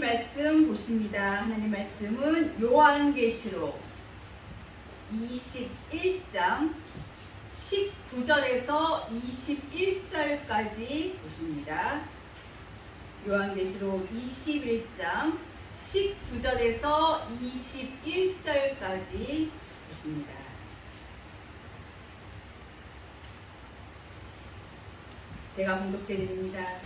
말씀 보십니다. 하나님 말씀은 요한계시록 21장 19절에서 21절까지 보십니다. 요한계시록 21장 19절에서 21절까지 보십니다. 제가 봉독해 드립니다.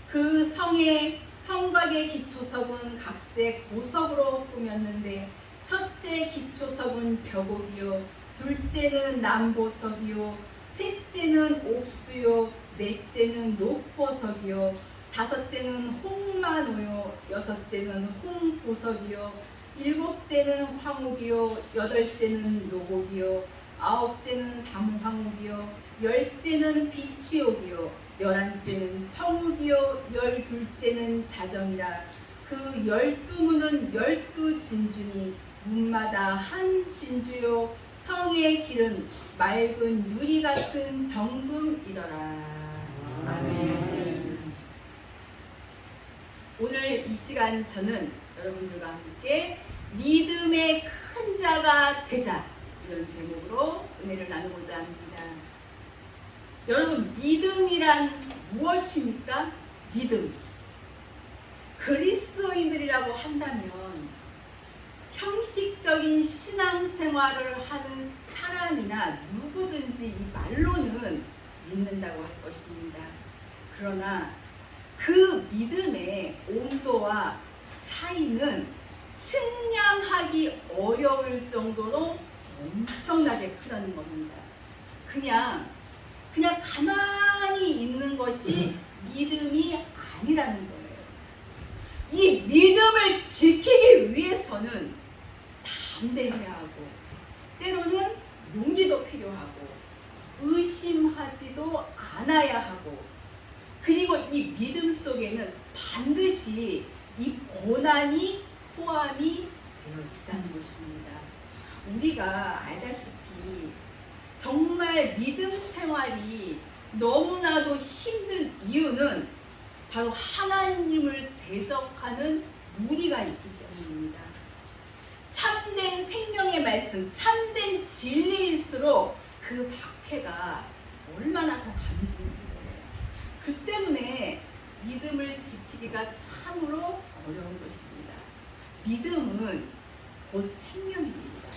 그 성곽의 기초석은 각색 보석으로 꾸몄는데 첫째 기초석은 벽옥이요, 둘째는 남보석이요, 셋째는 옥수요, 넷째는 녹보석이요, 다섯째는 홍마노요, 여섯째는 홍보석이요, 일곱째는 황옥이요, 여덟째는 노곡이요, 아홉째는 담황옥이요, 열째는 비치옥이요, 열한째는 청옥이요, 열둘째는 자정이라. 그 12문은 12진주니 문마다 한 진주요, 성의 길은 맑은 유리 같은 정금이더라. 아멘. 오늘 이 시간 저는 여러분들과 함께 믿음의 큰 자가 되자, 이런 제목으로 은혜를 나누고자 합니다. 여러분, 믿음이란 무엇입니까? 믿음. 그리스도인들이라고 한다면 형식적인 신앙생활을 하는 사람이나 누구든지 이 말로는 믿는다고 할 것입니다. 그러나 그 믿음의 온도와 차이는 측량하기 어려울 정도로 엄청나게 크다는 겁니다. 그냥 가만히 있는 것이 믿음이 아니라는 거예요. 이 믿음을 지키기 위해서는 담대해야 하고, 때로는 용기도 필요하고, 의심하지도 않아야 하고, 그리고 이 믿음 속에는 반드시 이 고난이 포함이 되어 있다는 것입니다. 우리가 알다시피 정말 믿음 생활이 너무나도 힘든 이유는 바로 하나님을 대적하는 무리가 있기 때문입니다. 참된 생명의 말씀, 참된 진리일수록 그 박해가 얼마나 더 감지는지 몰라요. 그 때문에 믿음을 지키기가 참으로 어려운 것입니다. 믿음은 곧 생명입니다.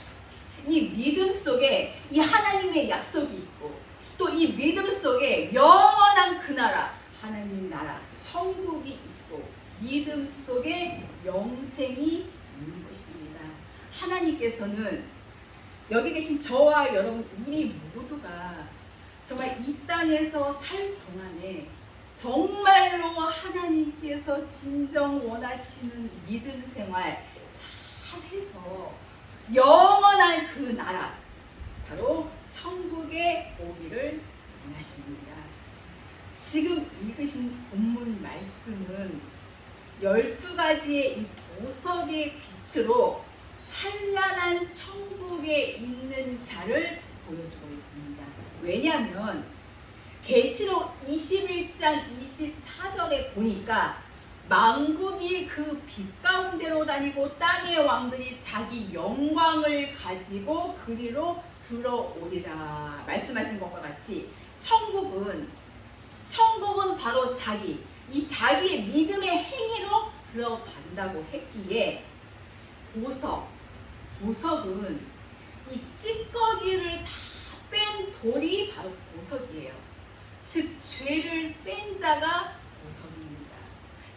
이 믿음 속에 이 하나님의 약속이 있고, 또 이 믿음 속에 영원한 그 나라, 하나님 나라, 천국이 있고, 믿음 속에 영생이 있는 것입니다. 하나님께서는 여기 계신 저와 여러분, 우리 모두가 정말 이 땅에서 살 동안에 정말로 하나님께서 진정 원하시는 믿음 생활 잘 해서 영원한 그 나라, 바로 천국에 오기를 원하십니다. 지금 읽으신 본문 말씀은 12가지의 이 보석의 빛으로 찬란한 천국에 있는 자를 보여주고 있습니다. 왜냐하면 계시록 21장 24절에 보니까 만국이 그 빛 가운데로 다니고 땅의 왕들이 자기 영광을 가지고 그리로 들어오리라 말씀하신 것과 같이 천국은 바로 자기의 믿음의 행위로 들어간다고 했기에 보석은 이 찌꺼기를 다 뺀 돌이 바로 보석이에요. 즉 죄를 뺀 자가 보석입니다.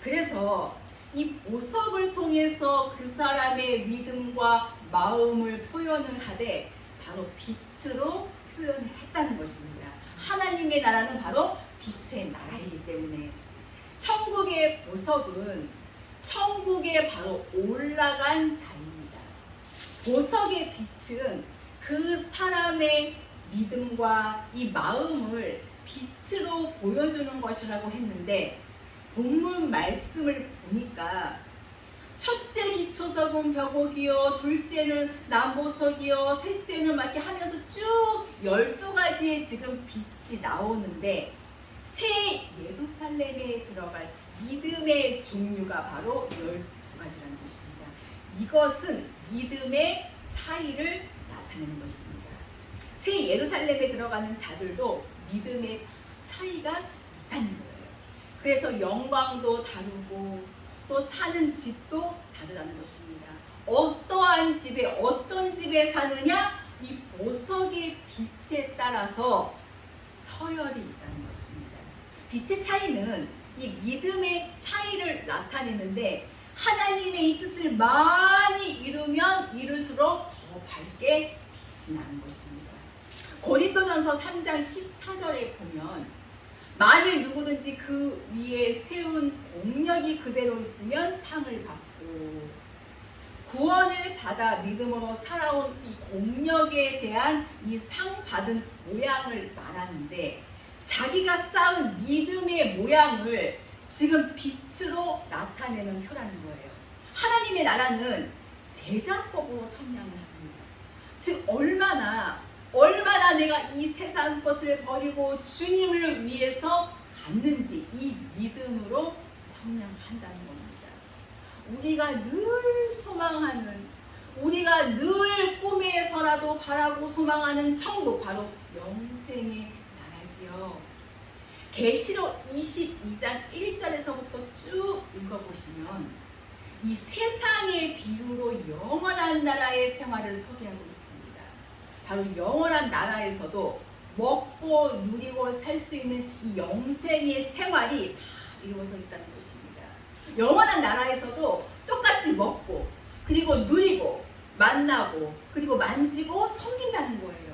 그래서 이 보석을 통해서 그 사람의 믿음과 마음을 표현을 하되 바로 빛으로 표현을 했다는 것입니다. 하나님의 나라는 바로 빛의 나라이기 때문에 천국의 보석은 천국에 바로 올라간 자입니다. 보석의 빛은 그 사람의 믿음과 이 마음을 빛으로 보여주는 것이라고 했는데, 본문 말씀을 보니까 첫째 기초석은 벽옥이요, 둘째는 남보석이요, 셋째는 막 이렇게 하면서 쭉 12가지의 지금 빛이 나오는데, 새 예루살렘에 들어갈 믿음의 종류가 바로 12가지라는 것입니다. 이것은 믿음의 차이를 나타내는 것입니다. 새 예루살렘에 들어가는 자들도 믿음의 차이가 있다는 거예요. 그래서 영광도 다르고 또 사는 집도 다르다는 것입니다. 어떠한 집에 어떤 집에 사느냐, 이 보석의 빛에 따라서 서열이 있다는 것입니다. 빛의 차이는 이 믿음의 차이를 나타내는데, 하나님의 이 뜻을 많이 이루면 이룰수록 더 밝게 빛이 나는 것입니다. 고린도전서 3장 14절에 보면, 만일 누구든지 그 위에 세운 공력이 그대로 있으면 상을 받고, 구원을 받아 믿음으로 살아온 이 공력에 대한 이 상 받은 모양을 말하는데, 자기가 쌓은 믿음의 모양을 지금 빛으로 나타내는 표라는 거예요. 하나님의 나라는 제자법으로 청량을 합니다. 즉 얼마나 내가 이 세상 것을 버리고 주님을 위해서 갔는지 이 믿음으로 청량한다는 겁니다. 우리가 늘 소망하는, 우리가 늘 꿈에서라도 바라고 소망하는 천국, 바로 영생의 나라지요. 계시록 22장 1절에서부터 쭉 읽어보시면 이 세상의 비유로 영원한 나라의 생활을 소개하고 있습니다. 바로 영원한 나라에서도 먹고 누리고 살 수 있는 이 영생의 생활이 다 이루어져 있다는 것입니다. 영원한 나라에서도 똑같이 먹고 그리고 누리고 만나고 그리고 만지고 섬긴다는 거예요.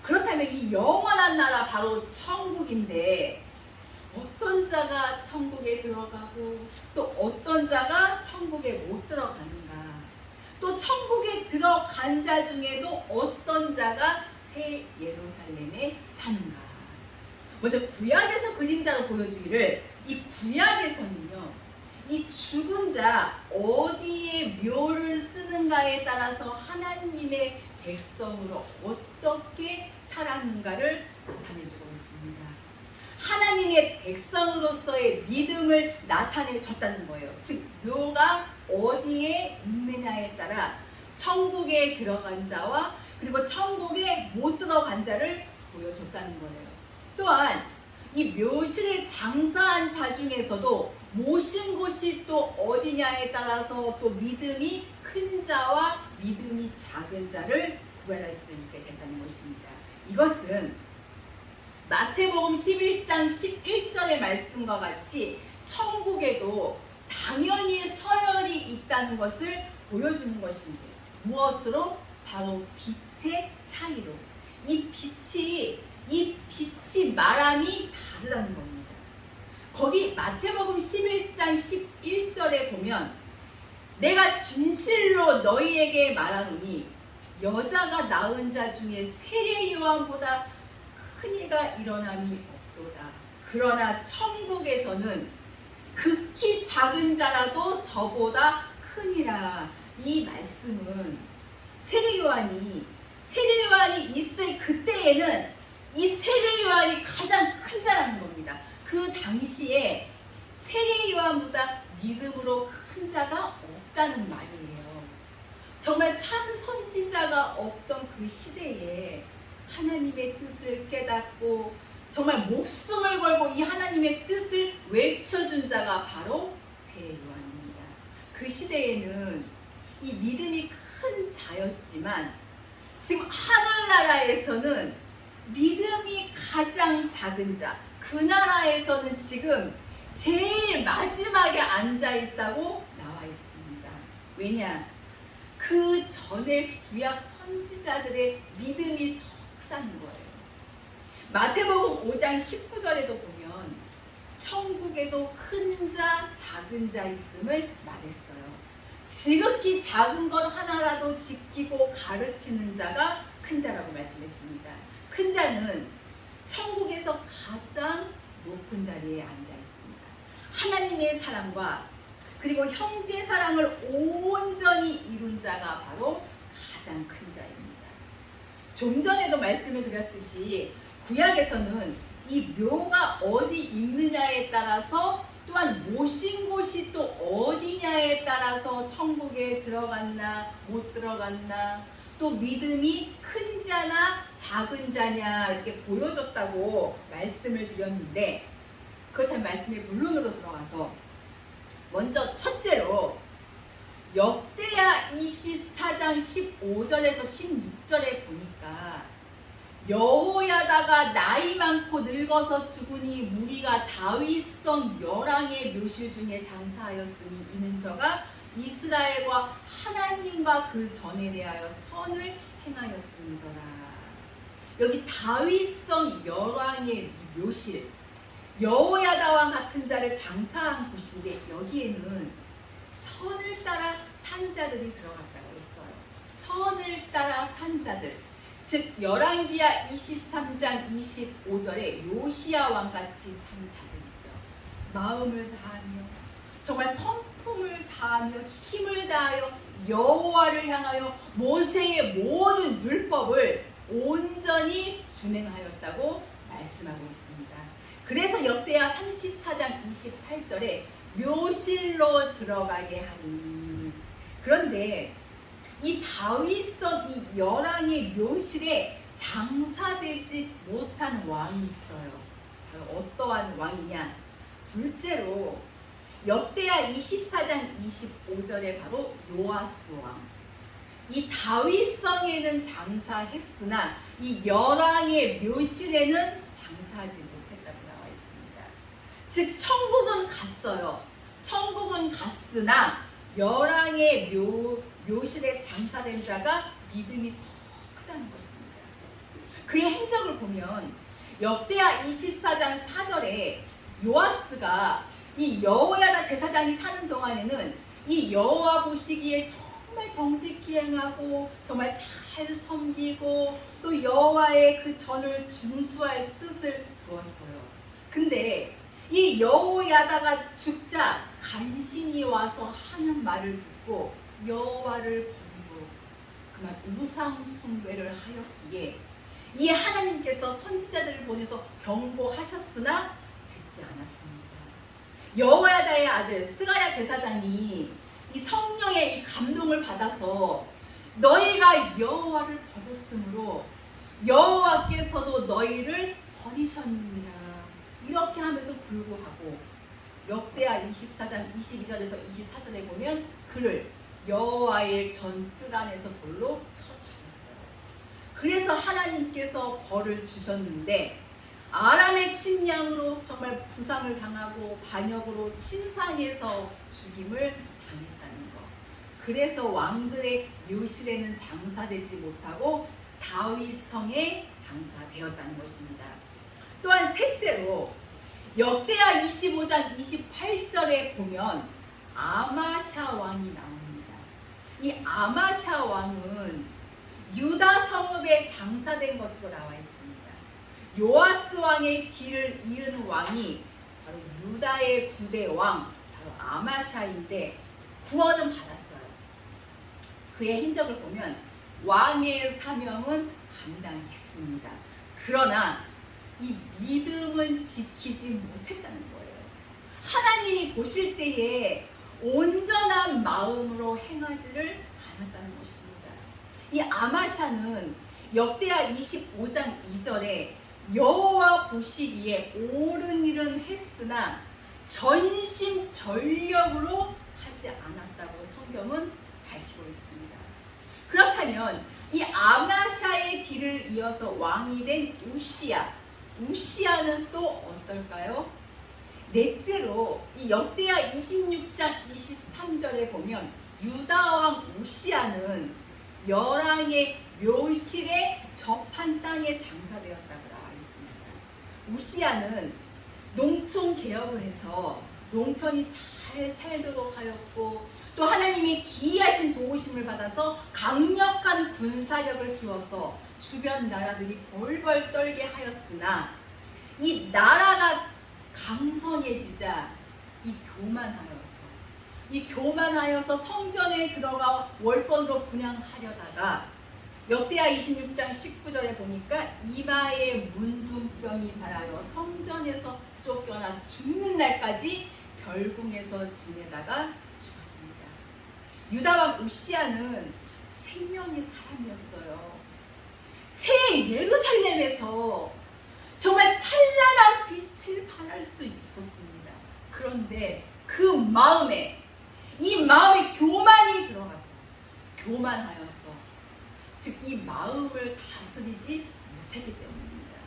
그렇다면 이 영원한 나라 바로 천국인데, 어떤 자가 천국에 들어가고 또 어떤 자가 천국에 못 들어가는가, 또 천국에 들어간 자 중에도 어떤 자가 새 예루살렘에 사는가. 먼저 구약에서 그림자로 보여주기를, 이 구약에서는요, 이 죽은 자 어디에 묘를 쓰는가에 따라서 하나님의 백성으로 어떻게 살았는가를 나타내주고 있습니다. 하나님의 백성으로서의 믿음을 나타내 줬다는 거예요. 즉 묘가 어디에 있느냐에 따라 천국에 들어간 자와 그리고 천국에 못 들어간 자를 보여줬다는 거예요. 또한 이 묘실에 장사한 자 중에서도 모신 곳이 또 어디냐에 따라서 또 믿음이 큰 자와 믿음이 작은 자를 구별할 수 있게 된다는 것입니다. 이것은 마태복음 11장 11절의 말씀과 같이 천국에도 당연히 서열이 있다는 것을 보여주는 것인데, 무엇으로? 바로 빛의 차이로. 이 빛이 말함이 다르다는 겁니다. 거기 마태복음 11장 11절에 보면, 내가 진실로 너희에게 말하노니 여자가 낳은 자 중에 세례 요한보다 큰 이가 일어남이 없도다. 그러나 천국에서는 극히 작은 자라도 저보다 크니라. 이 말씀은 세례 요한이 있을 그때에는 이 세례 요한이 가장 큰 자라는 겁니다. 그 당시에 세례 요한보다 믿음으로 큰 자가 없다는 말이에요. 정말 참 선지자가 없던 그 시대에 하나님의 뜻을 깨닫고 정말 목숨을 걸고 이 하나님의 뜻을 외쳐준 자가 바로 세례 요한입니다. 그 시대에는 이 믿음이 큰 자였지만, 지금 하늘나라에서는 믿음이 가장 작은 자, 그 나라에서는 지금 제일 마지막에 앉아 있다고 나와 있습니다. 왜냐? 그 전에 구약 선지자들의 믿음이 더 크다는 거예요. 마태복음 5장 19절에도 보면 천국에도 큰 자, 작은 자 있음을 말했어요. 지극히 작은 것 하나라도 지키고 가르치는 자가 큰 자라고 말씀했습니다. 큰 자는 천국에서 가장 높은 자리에 앉아 있습니다. 하나님의 사랑과 그리고 형제 사랑을 온전히 이룬 자가 바로 가장 큰 자입니다. 좀 전에도 말씀을 드렸듯이 구약에서는 이 묘가 어디 있느냐에 따라서 또한 모신 곳이 또 어디냐에 따라서 천국에 들어갔나 못 들어갔나, 또 믿음이 큰 자나 작은 자냐 이렇게 보여줬다고 말씀을 드렸는데, 그렇다면 말씀의 본론으로 들어가서 먼저 첫째로 역대하 24장 15절에서 16절에 보니까 여호야다가 나이 많고 늙어서 죽으니 무리가 다윗성 열왕의 묘실 중에 장사하였으니 이는 저가 이스라엘과 하나님과 그 전에 대하여 선을 행하였음이더라. 여기 다윗성 열왕의 묘실, 여호야다와 같은 자를 장사한 곳인데 여기에는 선을 따라 산 자들이 들어갔다고 했어요. 선을 따라 산 자들, 즉 열왕기하 23장 25절에 요시야 왕같이 산 자들이죠. 마음을 다하며 정말 성품을 다하며 힘을 다하여 여호와를 향하여 모세의 모든 율법을 온전히 준행하였다고 말씀하고 있습니다. 그래서 역대하 34장 28절에 묘실로 들어가게 하니, 그런데 이 다윗성 이 열왕의 묘실에 장사되지 못한 왕이 있어요. 어떠한 왕이냐? 둘째로 역대하 24장 25절에 바로 요아스 왕. 이 다윗성에는 장사했으나 이 열왕의 묘실에는 장사하지 못했다고 나와 있습니다. 즉 천국은 갔어요. 천국은 갔으나 열왕의 묘실에 장사된 자가 믿음이 더 크다는 것입니다. 그의 행적을 보면 역대하 24장 4절에 요아스가 이 여호야다 제사장이 사는 동안에는 이 여호와 보시기에 정말 정직히 행하고 정말 잘 섬기고 또 여호와의 그 전을 준수할 뜻을 두었어요. 근데 이 여호야다가 죽자 간신히 와서 하는 말을 듣고 여호와를 버리고 그만 우상 숭배를 하였기에 이 하나님께서 선지자들을 보내서 경고하셨으나 듣지 않았습니다. 여호야다의 아들 스가랴 제사장이 이 성령의 이 감동을 받아서 너희가 여호와를 버렸으므로 여호와께서도 너희를 버리셨느니라 이렇게 함에도 불구하고 역대하 24장 22절에서 24절에 보면 그를 여호와의 전뜰 안에서 돌로 쳐 죽였어요. 그래서 하나님께서 벌을 주셨는데 아람의 침략으로 정말 부상을 당하고 반역으로 침상에서 죽임을 당했다는 것. 그래서 왕들의 묘실에는 장사되지 못하고 다윗성에 장사되었다는 것입니다. 또한 셋째로 역대하 25장 28절에 보면 아마샤 왕이 나옵니다. 이 아마샤 왕은 유다 성읍에 장사된 것으로 나와 있습니다. 요아스 왕의 뒤를 이은 왕이 바로 유다의 9대 왕 바로 아마샤인데 구원은 받았어요. 그의 행적을 보면 왕의 사명은 감당했습니다. 그러나 이 믿음은 지키지 못했다는 거예요. 하나님이 보실 때에 온전한 마음으로 행하지를 않았다는 것입니다. 이 아마샤는 역대하 25장 2절에 여호와 보시기에 옳은 일은 했으나 전심전력으로 하지 않았다고 성경은 밝히고 있습니다. 그렇다면 이 아마샤의 뒤를 이어서 왕이 된 우시야는 또 어떨까요? 넷째로 이 역대하 26장 23절에 보면 유다왕 우시야는 열왕의 묘실에 접한 땅에 장사되었다고 나와 있습니다. 우시야는 농촌 개혁을 해서 농촌이 잘 살도록 하였고 또 하나님이 기이하신 도우심을 받아서 강력한 군사력을 키워서 주변 나라들이 벌벌 떨게 하였으나 이 나라가 강성해지자 교만하여서 성전에 들어가 월권으로 분양하려다가 역대하 26장 19절에 보니까 이마에 문둥병이 발하여 성전에서 쫓겨나 죽는 날까지 별궁에서 지내다가 죽었습니다. 유다왕 우시야는 생명의 사람이었어요. 새 예루살렘에서 정말 찬란한 빛을 발할 수 있었습니다. 그런데 그 마음에 교만이 들어갔어요. 교만하였어. 즉 이 마음을 다스리지 못했기 때문입니다.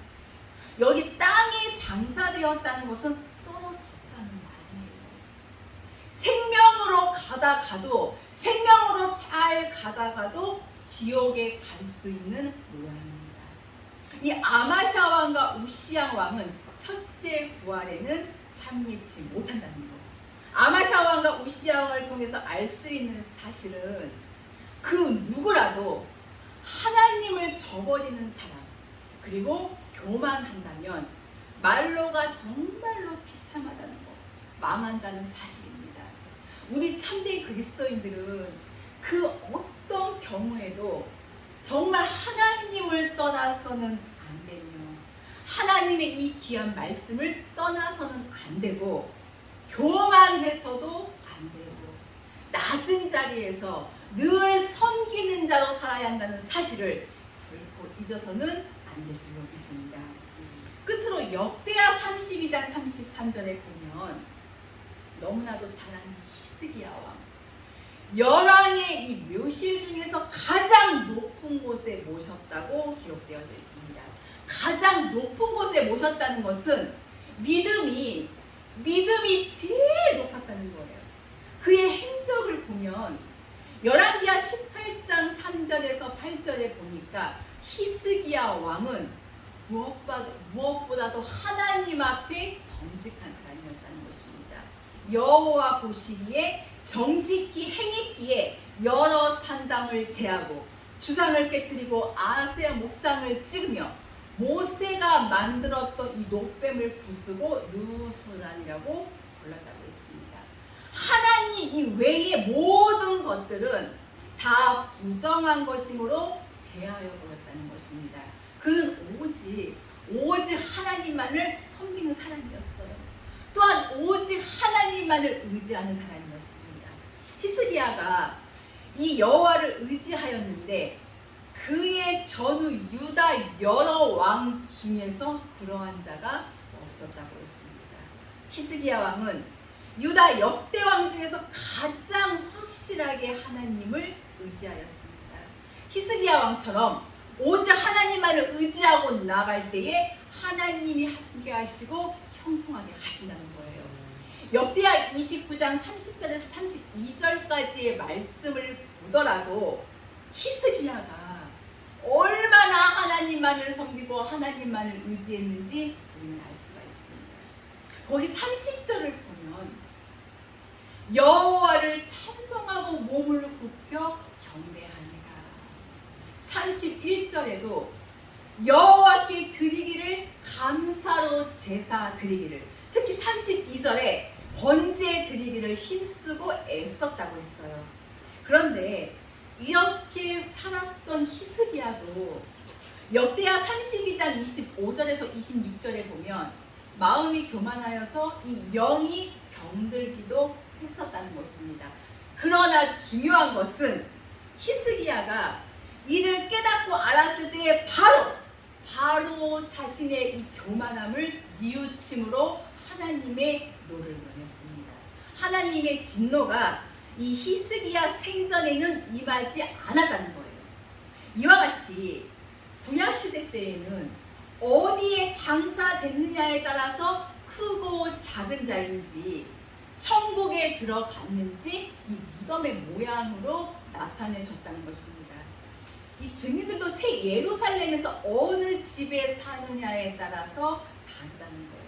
여기 땅에 장사되었다는 것은 떨어졌다는 말이에요. 생명으로 가다가도, 생명으로 잘 가다가도 지옥에 갈 수 있는 모양입니다. 이 아마샤 왕과 우시야 왕은 첫째 부활에는 참여치 못한다는 것. 아마샤 왕과 우시야 왕을 통해서 알 수 있는 사실은 그 누구라도 하나님을 저버리는 사람, 그리고 교만한다면 말로가 정말로 비참하다는 것, 망한다는 사실입니다. 우리 참된 그리스도인들은 그 어떤 경우에도 정말 하나님을 떠나서는 안 되며, 하나님의 이 귀한 말씀을 떠나서는 안 되고, 교만해서도 안 되고, 낮은 자리에서 늘 섬기는 자로 살아야 한다는 사실을 결코 잊어서는 안 될 줄로 믿습니다. 끝으로 역대하 32장 33절에 보면 너무나도 잘 아는 히스기야 왕, 열왕의 이 묘실 중에서 가장 높은 곳에 모셨다고 기록되어져 있습니다. 가장 높은 곳에 모셨다는 것은 믿음이 제일 높았다는 거예요. 그의 행적을 보면 열왕기하 18장 3절에서 8절에 보니까 히스기야 왕은 무엇보다도 하나님 앞에 정직한 사람이었다는 것입니다. 여호와 보시기에 정직히 행했기에 여러 산당을 제하고 주상을 깨뜨리고 아세라 목상을 찍으며 모세가 만들었던 이 노뱀을 부수고 누수란이라고 불렀다고 했습니다. 하나님 이 외의 모든 것들은 다 부정한 것이므로 제하여 버렸다는 것입니다. 그는 오직 하나님만을 섬기는 사람이었어요. 또한 오직 하나님만을 의지하는 사람이었습니다. 히스기야가 이 여호와를 의지하였는데 그의 전후 유다 여러 왕 중에서 그러한 자가 없었다고 했습니다. 히스기야 왕은 유다 역대 왕 중에서 가장 확실하게 하나님을 의지하였습니다. 히스기야 왕처럼 오직 하나님만을 의지하고 나갈 때에 하나님이 함께 하시고 형통하게 하신다는 거예요. 역대하 29장 30절에서 32절까지의 말씀을 보더라도 히스기야가 얼마나 하나님만을 섬기고 하나님만을 의지했는지 우리는 알 수가 있습니다. 거기 30절을 보면 여호와를 찬송하고 몸을 굽혀 경배하니라. 31절에도 여호와께 드리기를 감사로 제사 드리기를, 특히 32절에 번제 드리기를 힘쓰고 애썼다고 했어요. 그런데 이렇게 살았던 히스기야도 역대하 32장 25절에서 26절에 보면 마음이 교만하여서 이 영이 병들기도 했었다는 것입니다. 그러나 중요한 것은 히스기야가 이를 깨닫고 알았을 때에 바로 자신의 이 교만함을 뉘우침으로 하나님의 노를 면했습니다. 하나님의 진노가 이 히스기야 생전에는 임하지 않았다는 거예요. 이와 같이 구약시대 때에는 어디에 장사됐느냐에 따라서 크고 작은 자인지 천국에 들어갔는지 이 무덤의 모양으로 나타내줬다는 것입니다. 이 증인들도 새 예루살렘에서 어느 집에 사느냐에 따라서 다르다는 거예요.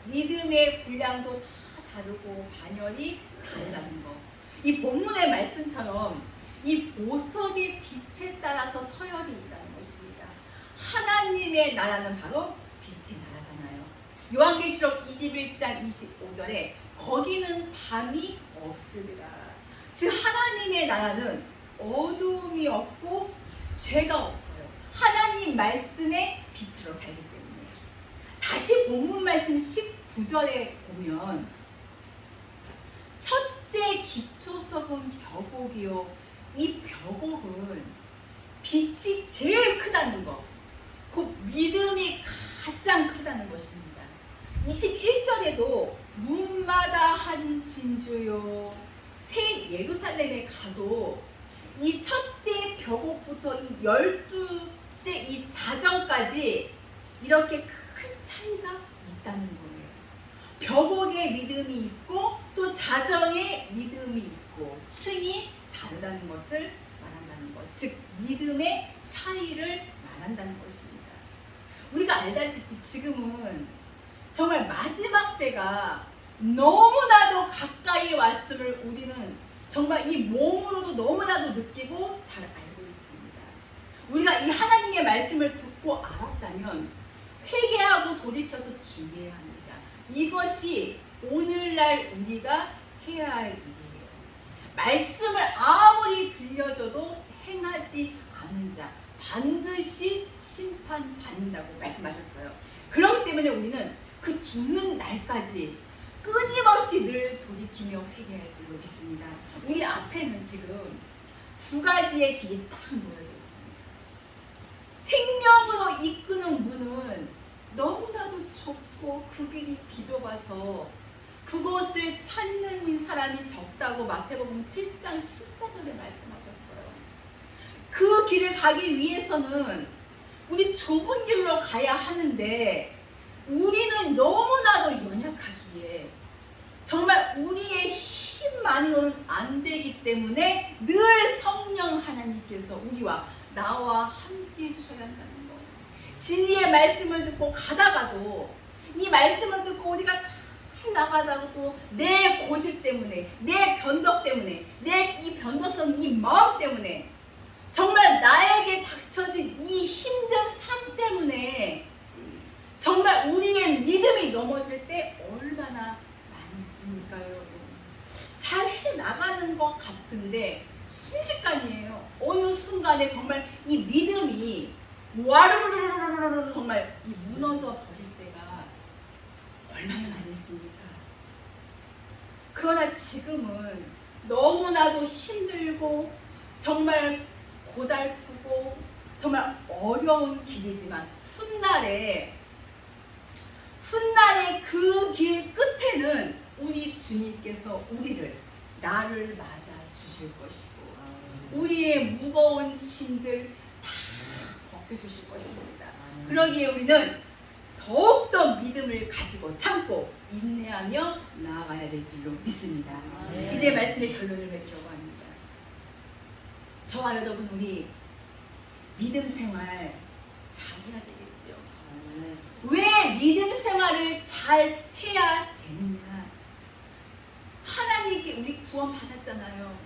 믿음의 분량도 다 다르고 반열이 다르다는 거. 이 본문의 말씀처럼 이 보석의 빛에 따라서 서열이 있다는 것입니다. 하나님의 나라는 바로 빛의 나라잖아요. 요한계시록 21장 25절에 거기는 밤이 없으리라. 즉 하나님의 나라는 어둠이 없고 죄가 없어요. 하나님 말씀의 빛으로 살기 때문에. 다시 본문 말씀 19절에 보면 첫째 기초석은 벽옥이요. 이 벽옥은 빛이 제일 크다는 것, 곧 믿음이 가장 크다는 것입니다. 21절에도 문마다 한 진주요, 새 예루살렘에 가도 이 첫째 벽옥부터 이 12째 이 자정까지 이렇게 큰 차이가 있다는 거예요. 벽옥에 믿음이 있고 또 자정에 믿음이 있고 층이 다르다는 것을 말한다는 것, 즉 믿음의 차이를 말한다는 것입니다. 우리가 알다시피 지금은 정말 마지막 때가 너무나도 가까이 왔음을 우리는 정말 이 몸으로도 너무나도 느끼고 잘 알고 있습니다. 우리가 이 하나님의 말씀을 듣고 알았다면 회개하고 돌이켜서 주의해야 합니다. 이것이 오늘날 우리가 해야 할 일이에요. 말씀을 아무리 들려줘도 행하지 않은 자 반드시 심판받는다고 말씀하셨어요. 그렇기 때문에 우리는 그 죽는 날까지 끊임없이 늘 돌이키며 회개할 줄로 믿습니다. 우리 앞에는 지금 두 가지의 길이 딱 놓여져 있습니다. 생명으로 이끄는 문은 너무나도 좁고 그 길이 비좁아서 그곳을 찾는 사람이 적다고 마태복음 7장 14절에 말씀하셨어요. 그 길을 가기 위해서는 우리 좁은 길로 가야 하는데 우리는 너무나도 연약하기에 정말 우리의 힘만으로는 안 되기 때문에 늘 성령 하나님께서 우리와 나와 함께 해주셔야 한다는 거예요. 진리의 말씀을 듣고 가다가도 이 말씀을 듣고 우리가 잘 나가다가도 내 고집 때문에, 내 변덕 때문에, 내 이 변덕성, 이 마음 때문에 정말 나에게 닥쳐진 이 힘든 삶 때문에 정말 우리의 믿음이 넘어질 때 얼마나 많이 있습니까, 여러분? 잘 해나가는 것 같은데 순식간이에요. 어느 순간에 정말 이 믿음이 와르르르르르 정말 이 무너져 버릴 때가 얼마나 많이 있습니까? 그러나 지금은 너무나도 힘들고 정말 고달프고 정말 어려운 길이지만 훗날에 그 길 끝에는 우리 주님께서 나를 맞아 주실 것이고 우리의 무거운 짐들 다 벗겨주실 것입니다. 그러기에 우리는 더욱더 믿음을 가지고 참고 인내하며 나아가야 될 줄로 믿습니다. 이제 말씀의 결론을 맺으려고 합니다. 저와 여러분, 우리 믿음 생활 잘해야 되겠지요. 왜 믿음 생활을 잘 해야 되느냐? 하나님께 우리 구원 받았잖아요.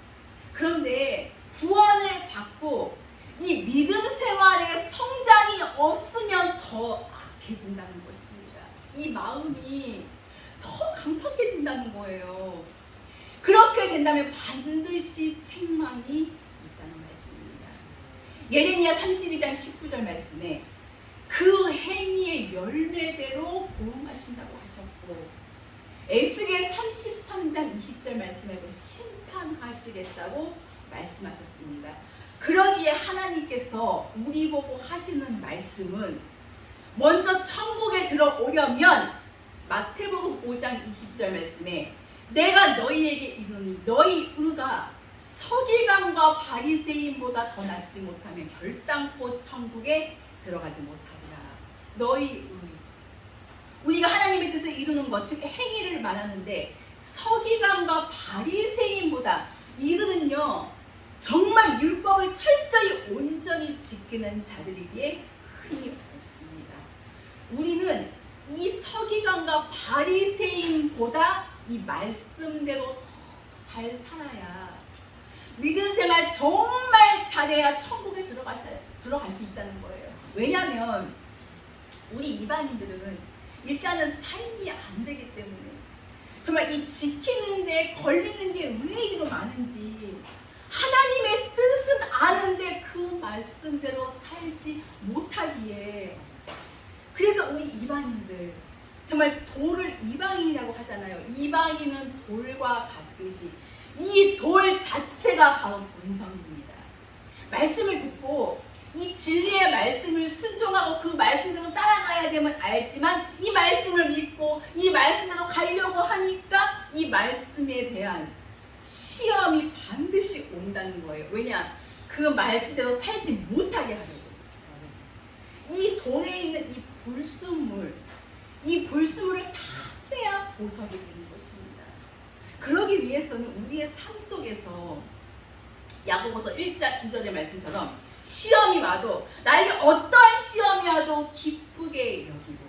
그런데 구원을 받고 이 믿음 생활의 성장이 없으면 더 악해진다는 것입니다. 이 마음이 더 강팍해진다는 거예요. 그렇게 된다면 반드시 책망이 있다는 말씀입니다. 예레미야 32장 19절 말씀에 그 행위의 열매대로 보응하신다고 하셨고, 에스겔 33장 20절 말씀에도 심판하시겠다고 말씀하셨습니다. 그러기에 하나님께서 우리 보고 하시는 말씀은 먼저 천국에 들어오려면 마태복음 5장 20절 말씀에 내가 너희에게 이르노니 너희 의가 서기관과 바리새인보다 더 낫지 못하면 결단코 천국에 들어가지 못하리라. 너희 의, 우리가 하나님의 뜻을 이루는 것, 즉 행위를 말하는데 서기관과 바리새인보다 이르는요 정말 율법을 철저히 온전히 지키는 자들이기에 흔히 없습니다. 우리는 이 서기관과 바리새인보다 이 말씀대로 더 잘 살아야, 믿음 생활 정말 잘해야 천국에 들어갈 수 있다는 거예요. 왜냐하면 우리 이방인들은 일단은 삶이 안 되기 때문에 정말 이 지키는데 걸리는 게 왜 이리 많은지, 하나님의 뜻은 아는데 그 말씀대로 살지 못하기에, 그래서 우리 이방인들 정말 돌을 이방인이라고 하잖아요. 이방인은 돌과 같다. 있듯이 이 돌 자체가 바로 본성입니다. 말씀을 듣고 이 진리의 말씀을 순종하고 그 말씀대로 따라가야 됨을 알지만 이 말씀을 믿고 이 말씀대로 가려고 하니까 이 말씀에 대한 시험이 반드시 온다는 거예요. 왜냐? 그 말씀대로 살지 못하게 하려고. 이 돌에 있는 이 불순물, 이 불순물을 다 빼야 보석이 되는 것입니다. 그러기 위해서는 우리의 삶 속에서 야고보서 1장 2절의 말씀처럼 시험이 와도 나에게 어떠한 시험이 와도 기쁘게 여기고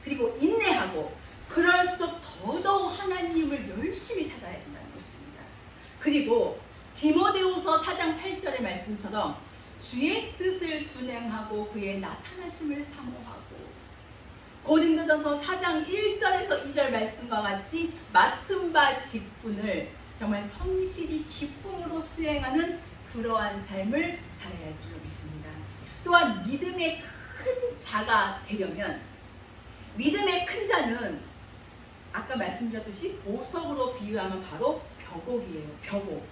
그리고 인내하고 그럴수록 더더욱 하나님을 열심히 찾아야 된다는 것입니다. 그리고 디모데후서 4장 8절의 말씀처럼 주의 뜻을 준행하고 그의 나타나심을 사모하고 고린도전서 4장 1절에서 2절 말씀과 같이 맡은 바 직분을 정말 성실히 기쁨으로 수행하는 그러한 삶을 살아야 할 줄 믿습니다. 또한 믿음의 큰 자가 되려면 믿음의 큰 자는 아까 말씀드렸듯이 보석으로 비유하면 바로 벽옥이에요. 벽옥.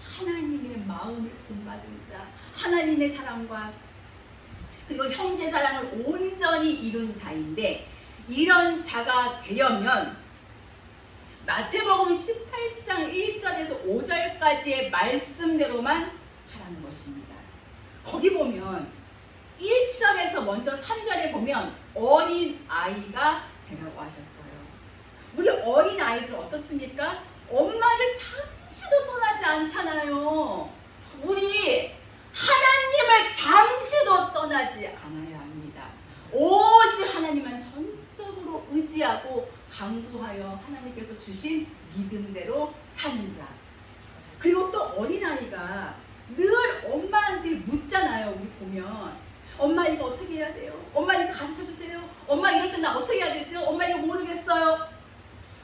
하나님의 마음을 본받은 자, 하나님의 사랑과 그리고 형제 사랑을 온전히 이룬 자인데 이런 자가 되려면 마태복음 18장 1절에서 5절까지의 말씀대로만 하라는 것입니다. 거기 보면 1절에서 먼저 3절에 보면 어린 아이가 되라고 하셨어요. 우리 어린 아이들 어떻습니까? 엄마를 잠시도 떠나지 않잖아요. 우리 하나님을 잠시도 떠나지 않아야 합니다. 오직 하나님만 전적으로 의지하고 강구하여 하나님께서 주신 믿음대로 사는 자. 그리고 또 어린아이가 늘 엄마한테 묻잖아요. 우리 보면 엄마 이거 어떻게 해야 돼요? 엄마 이거 가르쳐주세요. 엄마 이럴 때 나 어떻게 해야 되죠? 엄마 이거 모르겠어요.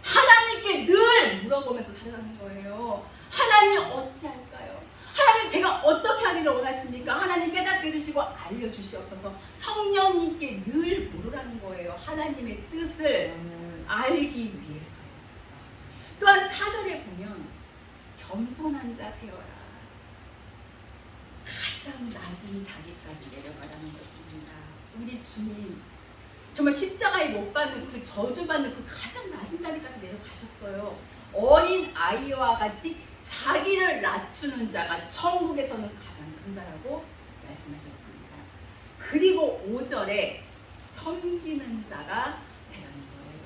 하나님께 늘 물어보면서 살아가는 거예요. 하나님 어찌할까요? 하나님 제가 어떻게 하기를 원하십니까? 하나님 깨닫게 해주시고 알려주시옵소서. 성령님께 늘 물으라는 거예요. 하나님의 뜻을 알기 위해서요. 또한 4절에 보면 겸손한 자 되어라. 가장 낮은 자기까지 내려가라는 것입니다. 우리 주님 정말 십자가에 못 받는 그 저주받는 그 가장 낮은 자리까지 내려가셨어요. 어린 아이와 같이 자기를 낮추는 자가 천국에서는 가장 큰 자라고 말씀하셨습니다. 그리고 5절에 섬기는 자가 되라는 거예요.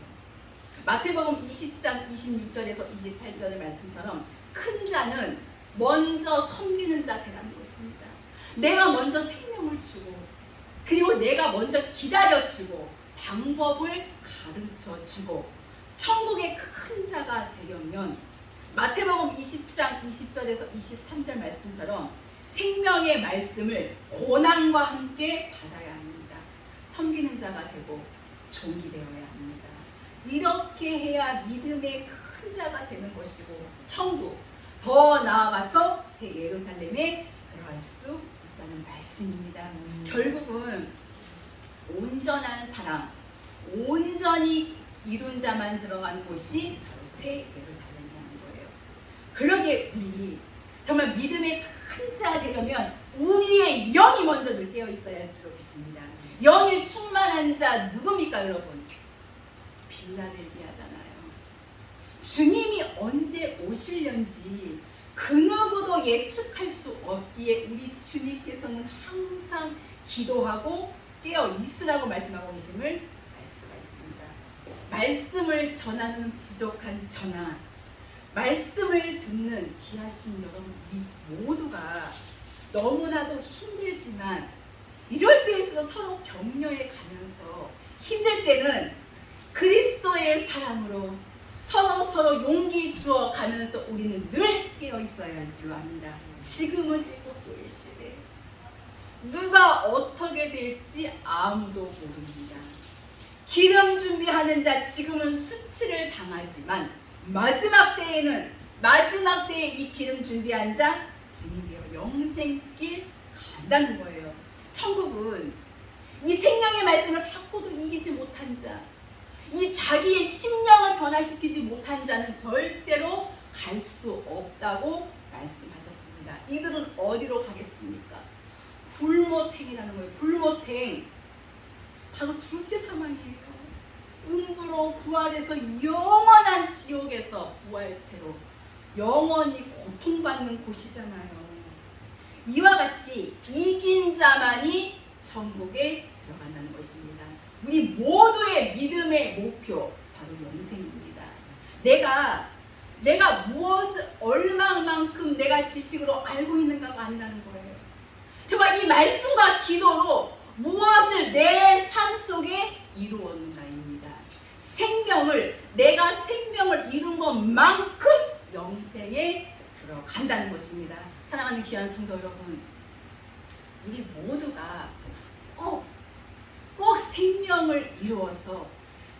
마태복음 20장 26절에서 28절의 말씀처럼 큰 자는 먼저 섬기는 자 되라는 것입니다. 내가 먼저 생명을 주고 그리고 내가 먼저 기다려주고 방법을 가르쳐주고 천국의 큰 자가 되려면 마태복음 20장 20절에서 23절 말씀처럼 생명의 말씀을 고난과 함께 받아야 합니다. 섬기는 자가 되고 종이 되어야 합니다. 이렇게 해야 믿음의 큰 자가 되는 것이고 천국 더 나아가서 새 예루살렘에 들어갈 수 있다는 말씀입니다. 결국은 온전한 사랑, 온전히 이룬 자만 들어간 곳이 바로 새 예루살렘이라는 거예요. 그러기에 우리 정말 믿음의 큰 자 되려면 우리의 영이 먼저 늘 깨어 있어야 할 줄 믿습니다. 영이 충만한 자 누굽니까 여러분? 빌라델비아잖아요. 주님이 언제 오실련지 그 누구도 예측할 수 없기에 우리 주님께서는 항상 기도하고 깨어 있으라고 말씀하고 계심을 알 수가 있습니다. 말씀을 전하는 부족한 저나 말씀을 듣는 귀하신 여러분 우리 모두가 너무나도 힘들지만 이럴 때일수록 서로 격려해 가면서 힘들 때는 그리스도의 사랑으로 서로 용기 주어 가면서 우리는 늘 깨어 있어야 할 줄 압니다. 지금은 일곱교회 시대. 누가 어떻게 될지 아무도 모릅니다. 기름 준비하는 자 지금은 수치를 당하지만 마지막 때에 이 기름 준비한 자 증인되어 영생길 간다는 거예요. 천국은 이 생명의 말씀을 받고도 이기지 못한 자, 이 자기의 심령을 변화시키지 못한 자는 절대로 갈 수 없다고 말씀하셨습니다. 이들은 어디로 가겠습니까? 불못행이라는 거예요. 불못행. 바로 둘째 사망이에요. 음부로 부활해서 영원한 지옥에서 부활체로 영원히 고통받는 곳이잖아요. 이와 같이 이긴 자만이 천국에 들어간다는 것입니다. 우리 모두의 믿음의 목표 바로 영생입니다. 내가 무엇을 얼마만큼 내가 지식으로 알고 있는가가 아니라는 거예요. 정말 이 말씀과 기도로 무엇을 내 삶 속에 이루었는가입니다. 내가 생명을 이룬 것만큼 영생에 들어간다는 것입니다. 사랑하는 귀한 성도 여러분, 우리 모두가 꼭 생명을 이루어서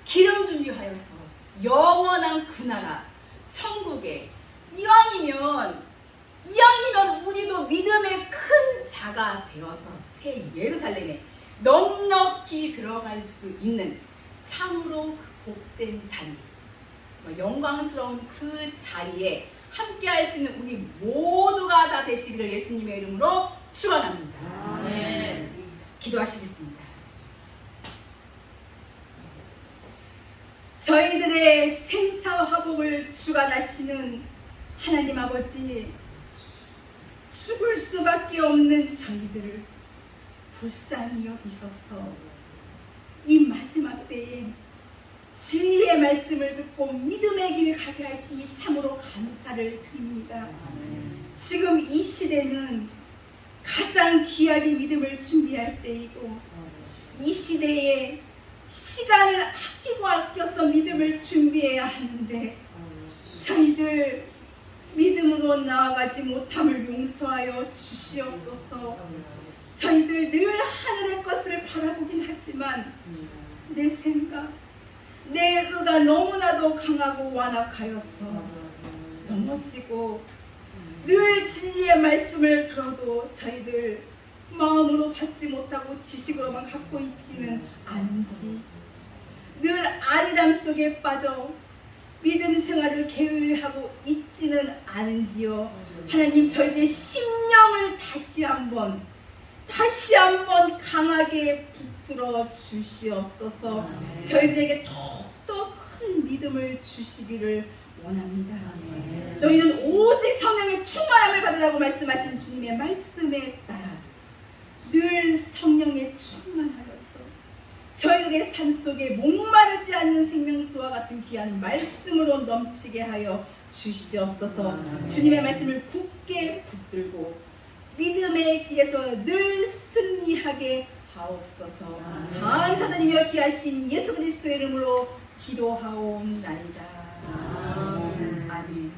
기름 준비하여서 영원한 그 나라 천국에 이왕이면 우리도 믿음의 큰 자가 되어서 새 예루살렘에 넉넉히 들어갈 수 있는 참으로 복된 자리, 정말 영광스러운 그 자리에 함께 할 수 있는 우리 모두가 다 되시기를 예수님의 이름으로 축원합니다. 네. 기도하시겠습니다. 저희들의 생사화복을 주관하시는 하나님 아버지, 죽을 수밖에 없는 저희들을 불쌍히 여기셔서 이 마지막 때에 진리의 말씀을 듣고 믿음의 길을 가게 하시니 참으로 감사를 드립니다. 지금 이 시대는 가장 귀하게 믿음을 준비할 때이고, 이 시대에 시간을 아껴서 믿음을 준비해야 하는데 저희들 믿음으로 나아가지 못함을 용서하여 주시옵소서. 저희들 늘 하늘의 것을 바라보긴 하지만 내 생각, 내 의가 너무나도 강하고 완악하여서 넘어지고, 늘 진리의 말씀을 들어도 저희들 마음으로 받지 못하고 지식으로만 갖고 있지는 않은지, 늘 아리람 속에 빠져 믿음 생활을 게을리하고 있지는 않은지요. 하나님, 저희들의 심령을 다시 한번 강하게 붙들어 주시옵소서. 저희들에게 더욱더 큰 믿음을 주시기를 원합니다. 너희는 오직 성령의 충만함을 받으라고 말씀하신 주님의 말씀에 따라 늘 성령에 충만하여서 저희들의 삶 속에 목마르지 않는 생명수와 같은 귀한 말씀으로 넘치게 하여 주시옵소서. 주님의 말씀을 굳게 붙들고 믿음의 길에서 늘 승리하게 하옵소서. 감사드리며 귀하신 예수 그리스도의 이름으로 기도하옵나이다. 아멘.